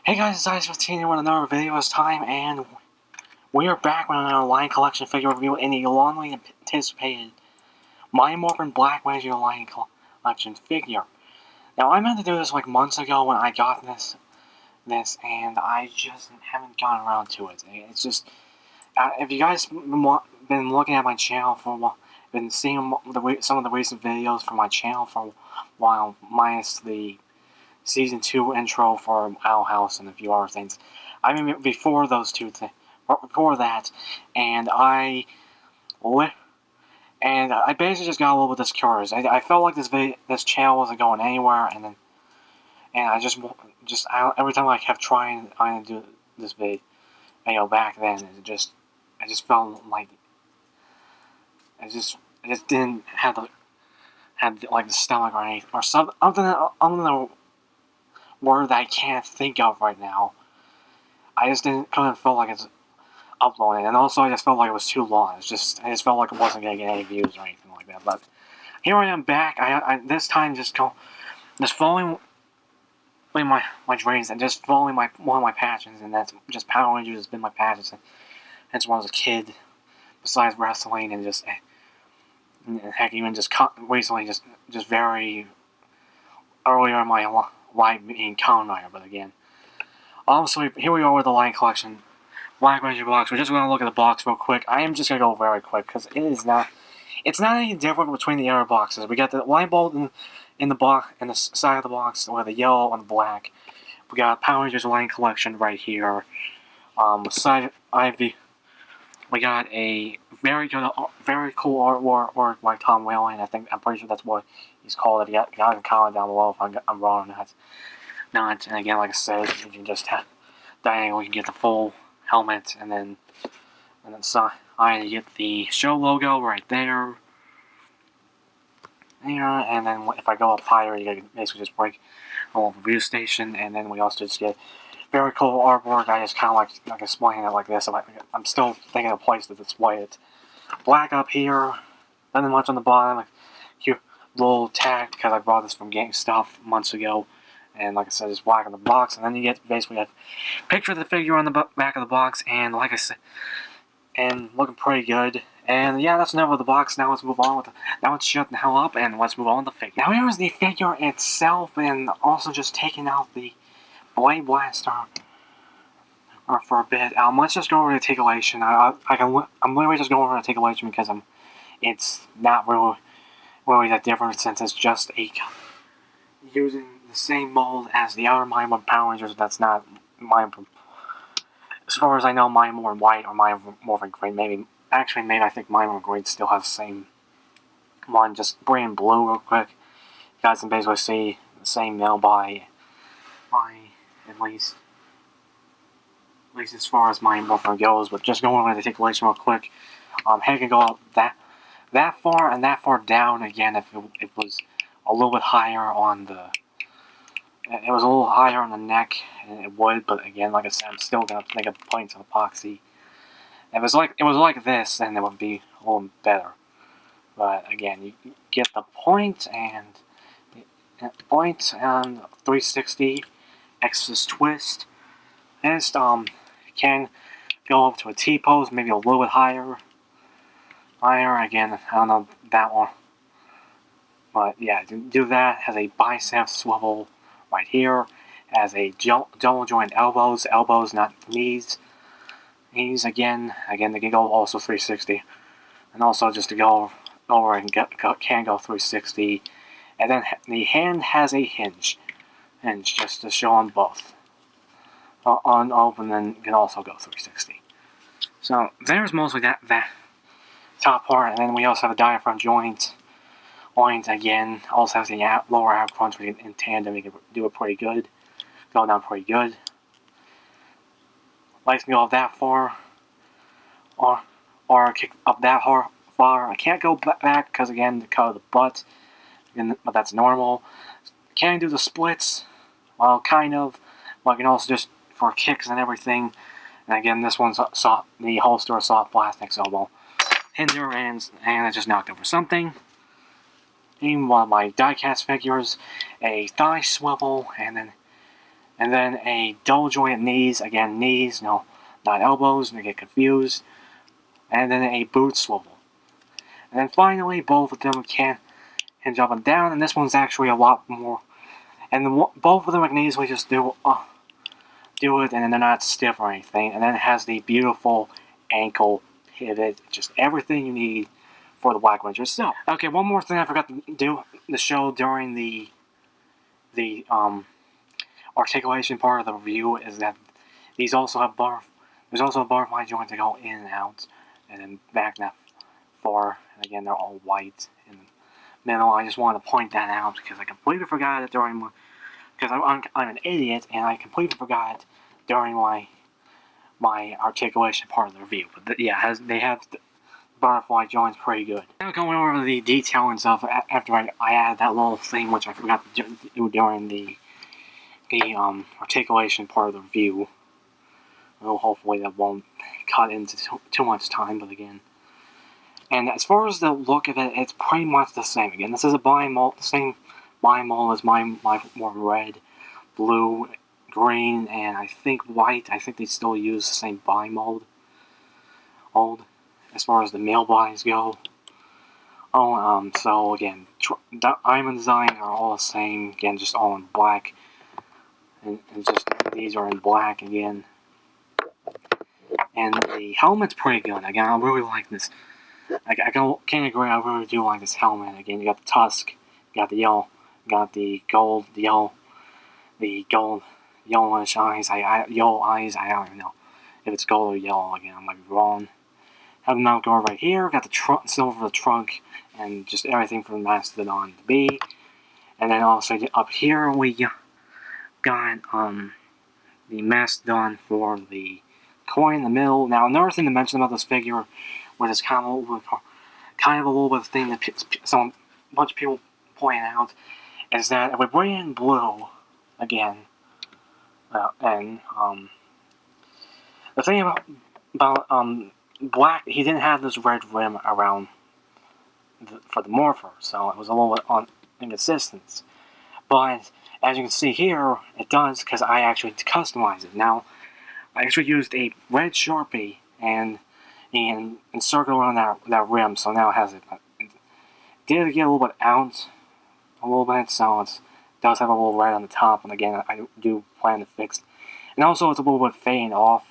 Hey guys, it's Ice15 here with another video this time, and we are back with another line collection figure review in the longly anticipated Mighty Morphin Black Magic line collection figure. Now, I meant to do this like months ago when I got this, and I just haven't gotten around to it. It's just, if you guys been looking at my channel for a while, been seeing some of the recent videos from my channel for a while, minus the Season 2 intro for Owl House and a few other things. I mean, before those two things, before that, and I basically just got a little bit discouraged. I felt like this channel wasn't going anywhere, and I every time I kept trying to do this video back then, I just felt like I just didn't have the stomach or anything or something. The word that I can't think of right now. I just couldn't feel like it's uploading, and also I just felt like it was too long. I just felt like it wasn't gonna get any views or anything like that. But here I am back. I this time just following my dreams and just following one of my passions, and that's just Power Rangers has been my passion since when I was a kid. Besides wrestling and heck, even just recently, just very earlier in my life being Kamen Rider. But again, also here we are with the line collection Black Magic box. We're just going to look at the box real quick. I am just going to go very quick because it's not any different between the other boxes. We got the light bulb in the box, in the side of the box with the yellow and the black. We got Power Rangers line collection right here. Side Ivy. We got a very cool artwork by Tom Whalen. I'm pretty sure that's what he's called it. You guys can comment down below if I'm wrong or not. And again, like I said, you can just have diagonal. You can get the full helmet, and then you get the show logo right there. And then if I go up higher, you can basically just break a little review station, and then we also just get very cool artwork. I just kind of like explaining it like this. I'm still thinking of a place to display it. Black up here, nothing much on the bottom. Like cute little tag because I bought this from GameStop months ago. And like I said, it's black on the box, and then you get basically a picture of the figure on the back of the box, and like I said, and looking pretty good. And yeah, that's enough of the box. Now let's move on now let's shut the hell up and let's move on with the figure. Now here is the figure itself, and also just taking out the Blade Blaster for a bit. Let's just go over Articulation. I'm literally just going over Articulation because it's not really that different since it's just using the same mold as the other Mighty Morphin Power Rangers. That's not Mighty. As far as I know, Mighty Morphin White or Mighty Morphin Green. Maybe I think Mighty Morphin Green still has the same one. Just bring in blue real quick. You guys can basically see the same mill by at least as far as Mighty Morphin goes. But just going over the Articulation real quick. Head can go up that far and that far down again if it was a little bit higher on the. It was a little higher on the neck, and it would, but again, like I said, I'm still gonna think of points of epoxy. If it was like this, then it would be a little better. But again, you get the point and 360 X's twist. And can go up to a T pose, maybe a little bit higher. Again, I don't know that one, but yeah, do that. Has a bicep swivel right here. Has a double joint elbows, not knees. Knees again, they can go also 360. And also just to go over and can go 360. And then the hand has a hinge just to show them both. Unopen, then can also go 360. So there's mostly that top part, and then we also have a diaphragm joint. Again, also has the lower ab crunch in tandem. You can do it pretty good. Go down pretty good. Legs can go up that far, or kick up that far. I can't go back because again, the cut of the butt, but that's normal. Can do the splits? Well, kind of. But I can also just for kicks and everything. And again, this one's the holster of soft plastic elbow. Hinder and I just knocked over something. In one of my diecast figures, a thigh swivel, and then and then a double jointed knees, again knees, no, not elbows, and they get confused, and then a boot swivel. And then finally, both of them can hinge up and down, and this one's actually a lot more. And both of them can easily just do it, and then they're not stiff or anything. And then it has the beautiful ankle pivot, just everything you need for the Black Ranger itself. Okay, one more thing I forgot to do the show during the articulation part of the review is that these also have there's also a butterfly joint to go in and out, and then back and far. And again, they're all white in the middle. I just wanted to point that out because I completely forgot it during because I'm an idiot and I completely forgot it during my articulation part of the review. But yeah, they have the butterfly joints pretty good. Now going over the detail and stuff after I added that little thing which I forgot to do during the articulation part of the review. Well, hopefully that won't cut into too much time, but again. And as far as the look of it, it's pretty much the same. Again, this is a bi-mold, the same bi-mold as my more red, blue, green, and I think white. I think they still use the same bi-mold. As far as the male bodies go. So again, diamond designs are all the same. Again, just all in black. And just these are in black again. And the helmet's pretty good. Again, I really like this. I can't agree, I really do like this helmet. Again, you got the tusk, you got the yellow, you got the gold, the yellowish eyes. Yellow eyes, I don't even know if it's gold or yellow. Again, I might be wrong. Have the mount guard right here, got the silver for the trunk, and just everything from Mastodon to B. And then also up here we got the Mastodon for the coin in the middle. Now another thing to mention about this figure, which is kind of a little bit of thing that a bunch of people point out, is that if we bring in blue again, and the thing about black, he didn't have this red rim around for the morpher, so it was a little bit inconsistent. But as you can see here, it does because I actually customized it. Now, I actually used a red Sharpie and circle around that rim, so now it has it. It did get a little bit out, so it does have a little red on the top, and again, I do plan to fix it. And also, it's a little bit fading off,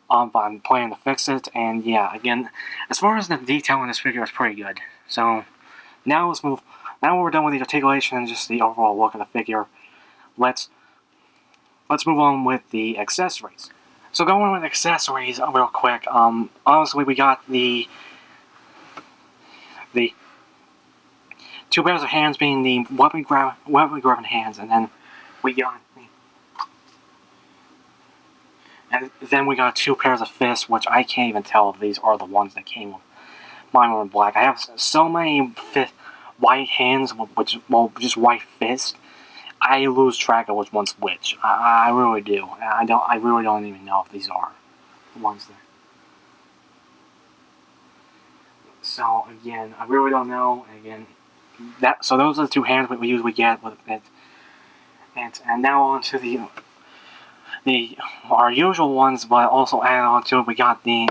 but I'm planning to fix it, and yeah, again, as far as the detail in this figure is pretty good. So, now let's move. Now we're done with the articulation and just the overall look of the figure, let's move on with the accessories. So going on with accessories real quick, honestly we got the two pairs of hands being the weapon grabbing hands, and then we got two pairs of fists, which I can't even tell if these are the ones that came with mine were in black. I have so many white hands, just white fists. I lose track of which one's which. I really do. I really don't even know if these are the ones there. So again, I really don't know. Again, so those are the two hands we usually get with it. And now on to our usual ones, but also added on to it, we got the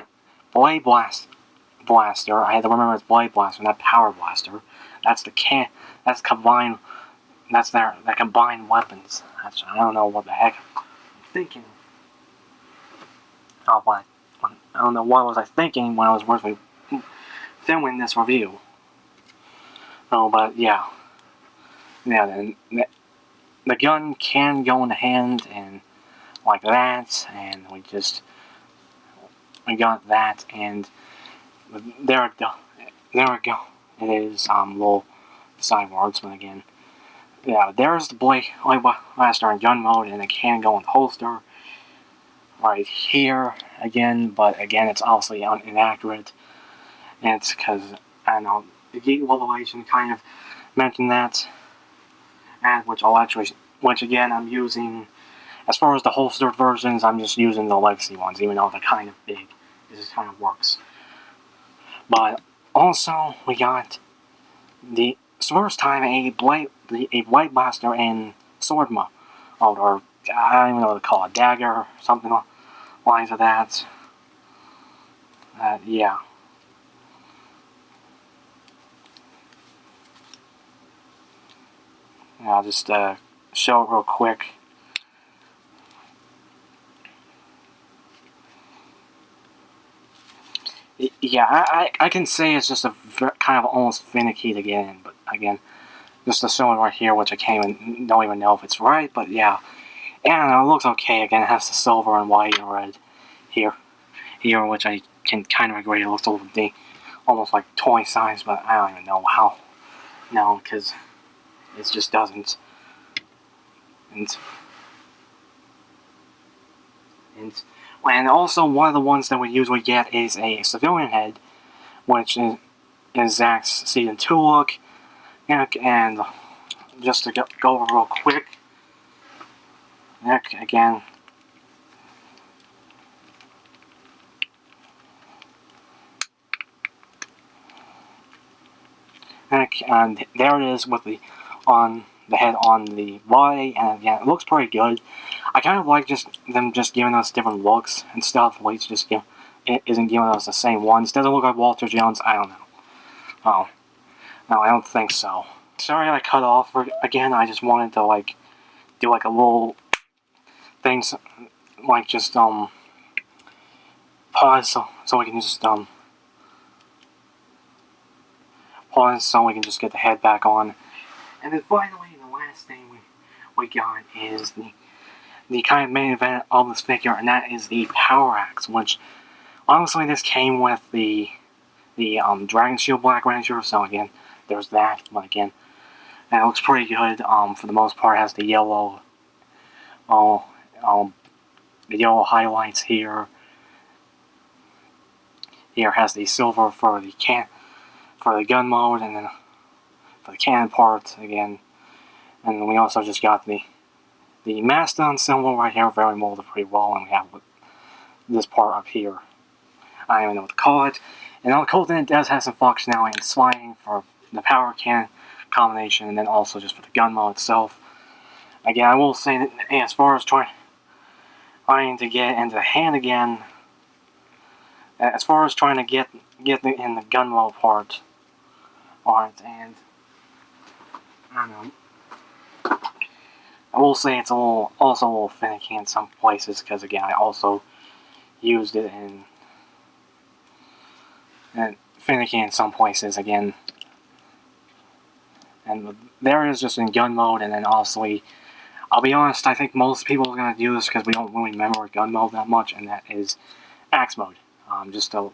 Blade Blaster. I had to remember it's Blade Blaster, not Power Blaster. That's combined. That's their combined weapons. I don't know what the heck I'm thinking. I don't know what was I thinking when I was working filming this review. But yeah, and the gun can go in the hand and like that, and we got that, and there we go. It is little sidewards, but again. Yeah, there's the Blade Blaster in gun mode, and it can go in the holster right here again, but again, it's obviously inaccurate. And it's because, I don't know, the Geek Revelation kind of mentioned that, and which again, I'm using, as far as the holstered versions, I'm just using the Legacy ones, even though they're kind of big. It just kind of works. But also, we got the first time a Blade Blaster in sword mode, or I don't even know what to call it, dagger or something lines of that. Yeah. I'll just show it real quick. Yeah, I can say it's just a kind of almost finicky to get in, but again, just to show it right here, which I can't even, don't even know if it's right, but yeah. And it looks okay. Again, it has the silver and white and red here, which I can kind of agree. It looks a little bit almost like toy size, but I don't even know how. No, because it just doesn't. And also one of the ones that we usually get is a civilian head, which is Zach's season 2 look. And just to go over real quick, again. And there it is with the head on the body, and yeah, it looks pretty good. I kind of like them giving us different looks and stuff. Like it isn't giving us the same ones. Doesn't look like Walter Jones. I don't know. Oh, no, I don't think so. Sorry, I cut off again. I just wanted to do a little things, just pause so we can just pause so we can just get the head back on. And then finally, the last thing we got is the kind of main event of this figure, and that is the Power Axe, which honestly this came with the Dragon Shield Black Ranger, so again, there's that, but again, and it looks pretty good. For the most part, it has the yellow highlights here. Here has the silver for the gun mode, and then for the cannon part again. And then we also just got the Mastodon symbol right here, very molded pretty well, and we have this part up here. I don't even know what to call it. And on the cool thing, it does have some functionality in sliding for the power cannon combination, and then also just for the gun mode itself. Again, I will say that as far as trying to get into the hand again, as far as trying to get in the gun mode part, and I don't know. I will say it's also a little finicky in some places, because again, I also used it and finicky in some places again. And there it is just in gun mode, and then also, I'll be honest, I think most people are going to do this because we don't really remember gun mode that much, and that is axe mode. Just to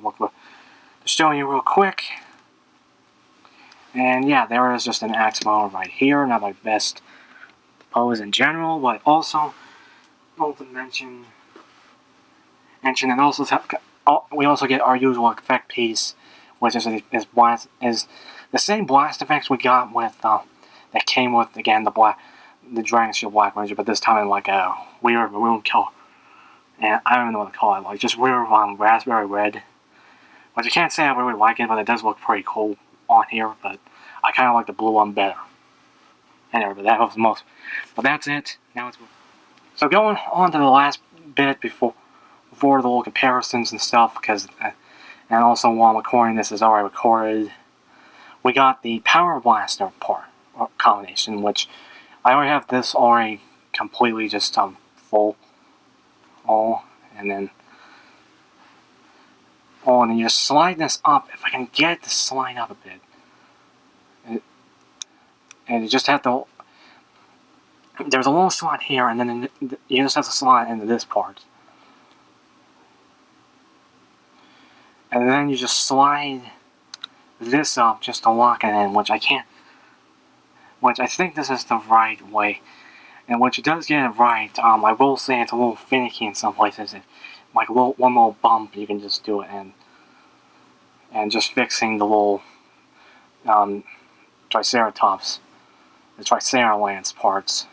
show you real quick. And yeah, there is just an axe mode right here. Not my best pose in general, but also want to mention, and also we also get our usual effect piece, which is the same blast effects we got with that came with, again, the Dragon Shield Black Ranger, but this time in a weird maroon color. And I don't even know what to call it, just weird raspberry red. Which I can't say I really like it, but it does look pretty cool on here, but I kind of like the blue one better. Anyway, but that was the most. But that's it. Now it's so going on to the last bit before the little comparisons and stuff, because and also while I'm recording this is already recorded. We got the Power Blaster part combination, which I already have this already completely just full. And then and then you just slide this up. If I can get it to slide up a bit, and you just have to. There's a little slot here, and then you just have to slide into this part, and then you just slide this up just to lock it in, which I can't. Which I think this is the right way, and which it does get it right. I will say it's a little finicky in some places. One little bump, you can just do it, and just fixing the little Triceratops, the Triceralance parts.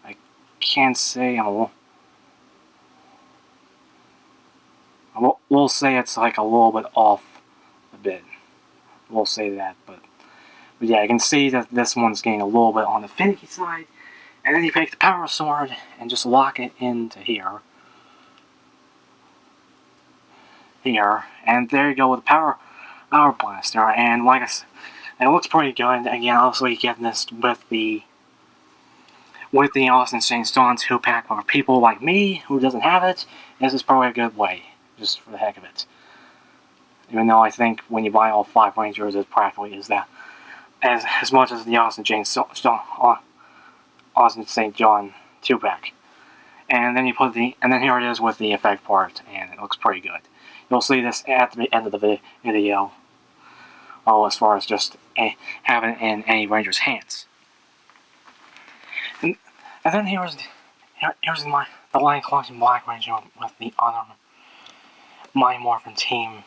I can't say we'll say it's a little bit off a bit. We'll say that, but yeah, I can see that this one's getting a little bit on the finicky side, And then you take the power sword and just lock it into here. And there you go with the power blaster. And like I said, it looks pretty good. Again, obviously getting this with the Austin Chains Dawn 2-pack for people like me who doesn't have it. This is probably a good way, just for the heck of it. Even though I think when you buy all 5 Rangers, it practically is that as much as the Austin Chains Austin St. John 2-pack. And then and then here it is with the effect part, and it looks pretty good. You'll see this at the end of the video. As far as just having it in any Ranger's hands. And then here's the Line Collection Black Ranger with the other Mind Morphin team.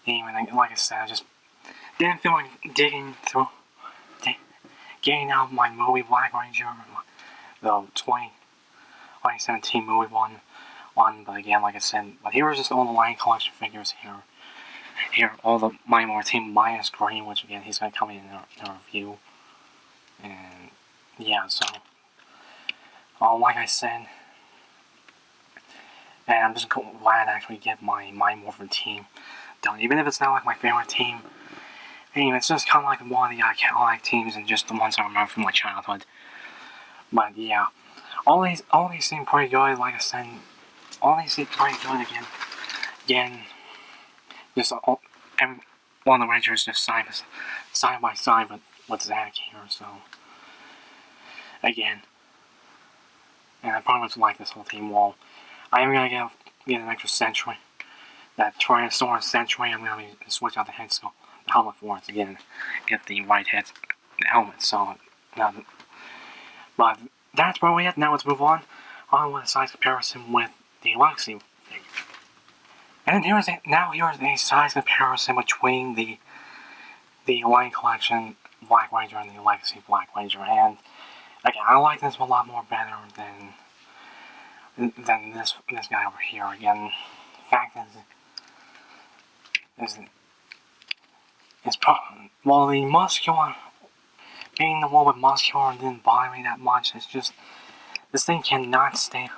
And like I said, I just didn't feel like getting out my movie Black Ranger, the 2017 movie one. But again, like I said, but here was just all the Line Collection figures here. Here, all the Mind Morphin team minus Green, which again, he's going to come in a review. And yeah, so like I said, and I'm just glad to actually get my Mind Morphin team done, even if it's not like my favorite team. Anyway, it's just kind of like one of the iconic teams and just the ones I remember from my childhood. But yeah, all these seem pretty good. Like I said, all these seem pretty good again. Just every one of the Rangers just side by side with Zach here. So again, and I probably would like this whole team wall. I am gonna get an extra Sentry, that Tyrannosaurus Sentry. I'm gonna switch out the helmet for it again, get the right head helmet. So, but that's where we at. Now let's move on with a size comparison with the Legacy figure. And here's a size comparison between the Line Collection Black Ranger and the Legacy Black Ranger. And again, I like this one a lot more better than this guy over here. Again, the fact is probably, well, the muscular, being the one with muscular didn't bother me that much. It's just, this thing cannot stand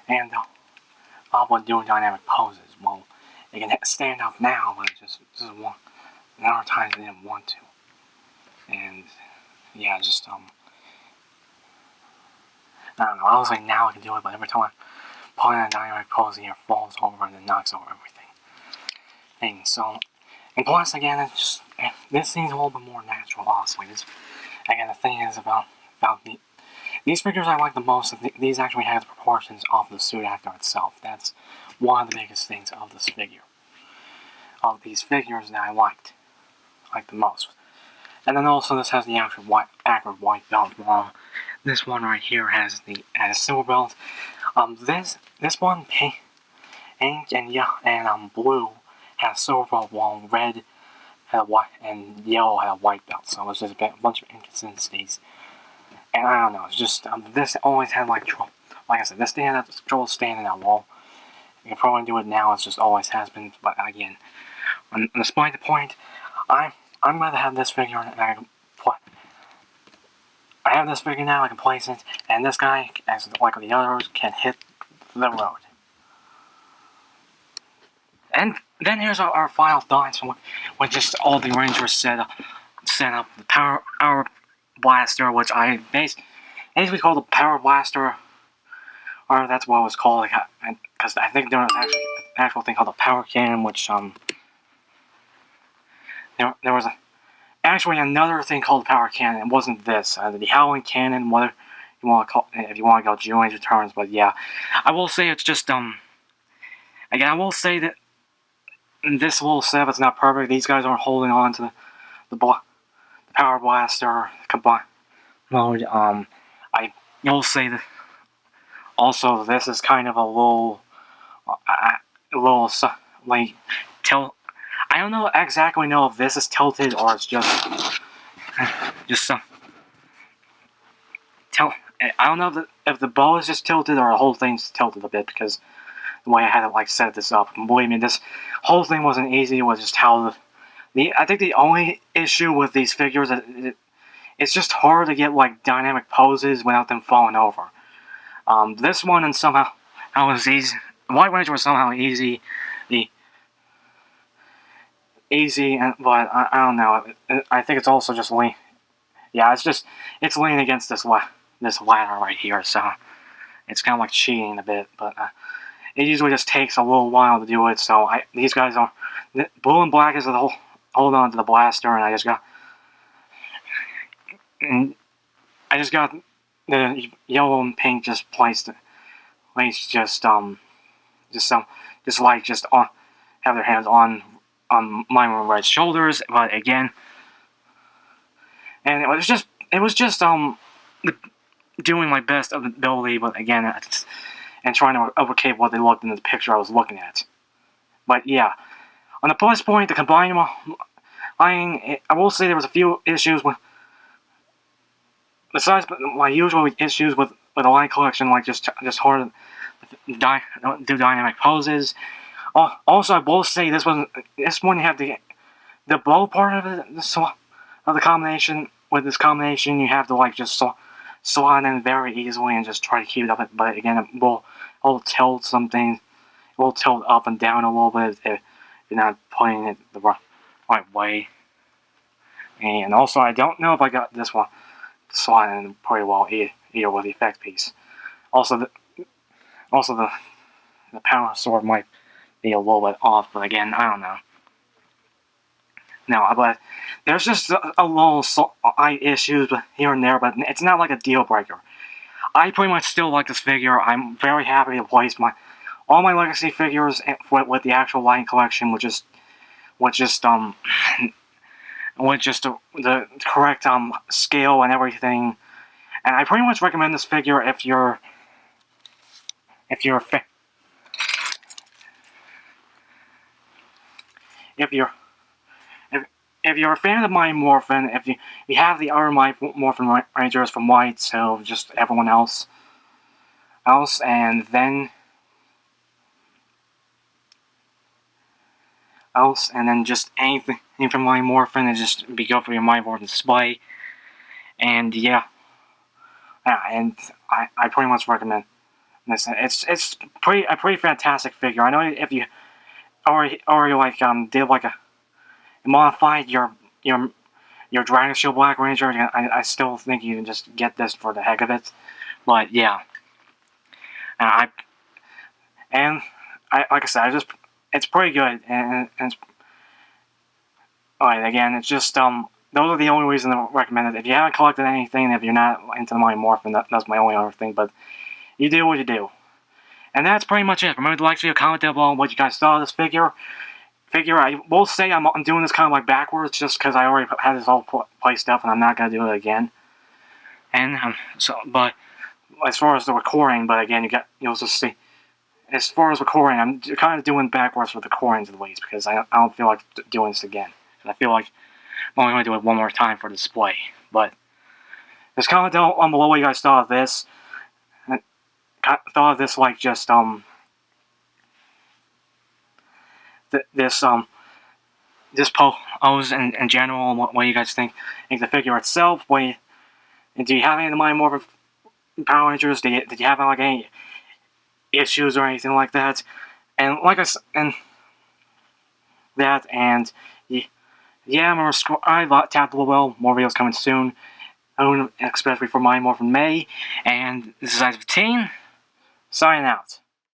and while doing dynamic poses. Well, it can stand up now, but it just doesn't want. And other times it didn't want to. And yeah, just I don't know. I was like, now I can do it, but every time I pull in a dynamic pose, it falls over and then knocks over everything. And so, and plus again, it's just this seems a little bit more natural. Honestly, again, the thing is about these figures I like the most. These actually have the proportions of the suit actor itself. That's one of the biggest things of this figure. Of these figures that I liked the most. And then also this has the actual accurate white belt. While this one right here has a silver belt. This one pink and blue has silver belt, while red had a white and yellow had a white belt. So it's just a bunch of inconsistencies. And I don't know, it's just, this always had like I said, this control standing out wall. You can probably do it now, it just always has been, but again, despite the point, I'm going to have this figure, and I have this figure now, I can place it, and this guy, as like the others, can hit the road. And then here's our final thoughts with just all the Rangers set up the power blaster, which I basically call the power blaster, or that's what it was called, because I think there was actually an actual thing called the power cannon, which there was actually another thing called the power cannon. It wasn't this, the howling cannon, whether you want to call, if you want to go G-Ranger terms. But yeah, I will say it's just again, I will say that this little setup is not perfect. These guys aren't holding on to the power blaster combined mode. I will say that also this is kind of a little like tilt. I don't know exactly if this is tilted or it's just I don't know if the bow is just tilted or the whole thing's tilted a bit, because the way I had to set this up. And believe me, this whole thing wasn't easy. It was just how I think the only issue with these figures it's just hard to get like dynamic poses without them falling over. This one and somehow I was easy. White Ranger was somehow easy, but I don't know. I think it's also just lean. Yeah, it's leaning against this ladder right here, so it's kind of like cheating a bit. But it usually just takes a little while to do it. So these guys are blue and black is the whole hold on to the blaster, and I just got the yellow and pink just placed just have their hands on my right shoulders, but again, and it was just doing my best ability, but again, and trying to replicate what they looked in the picture I was looking at. But yeah, on the plus point, the combined I will say there was a few issues with, besides my usual issues with the line collection, like just hard to do dynamic poses. Also, I will say this one you have the bow part of it, of the combination. With this combination, you have to like just slide in very easily and just try to keep it up. But again, it will tilt something. It will tilt up and down a little bit if you're not putting it the right way. And also, I don't know if I got this one sliding pretty well either with the effect piece. Also, the power sword might be a little bit off, but again, I don't know. No, but there's just a little issues here and there, but it's not like a deal breaker. I pretty much still like this figure. I'm very happy to place all my legacy figures with the actual line collection, with the correct scale and everything. And I pretty much recommend this figure if you're a fan of Mighty Morphin, if you have the other Mighty Morphin Rangers from White, so just everyone else, and then just anything from Mighty Morphin, and just be good for your Mighty Morphin display. And yeah, and I pretty much recommend this. It's a pretty fantastic figure. I know if you already like did like a modified your Dragon Shield Black Ranger, I still think you can just get this for the heck of it. But yeah, like I said, it's pretty good, and it's alright. Again, it's just those are the only reasons I recommend it. If you haven't collected anything, if you're not into the Mighty Morphin, that's my only other thing. But you do what you do, and that's pretty much it. Remember to like, video, comment down below what you guys thought of this figure. I will say I'm doing this kind of like backwards, just because I already had this all placed up, and I'm not gonna do it again. And but as far as the recording, but again, you'll just see. As far as recording, I'm kind of doing backwards with the recordings at least, because I don't feel like doing this again. I feel like I'm only going to do it one more time for display. But just comment down below what you guys thought of this. Thought of this like just this pose in general, and what you guys think the figure itself. Do you have any of the Mighty Morphin Power Rangers? Did you have like any issues or anything like that? And like I said, yeah, remember tap the bell. More videos coming soon, especially for Mighty Morphin May. And this is Isaac 15, signing out.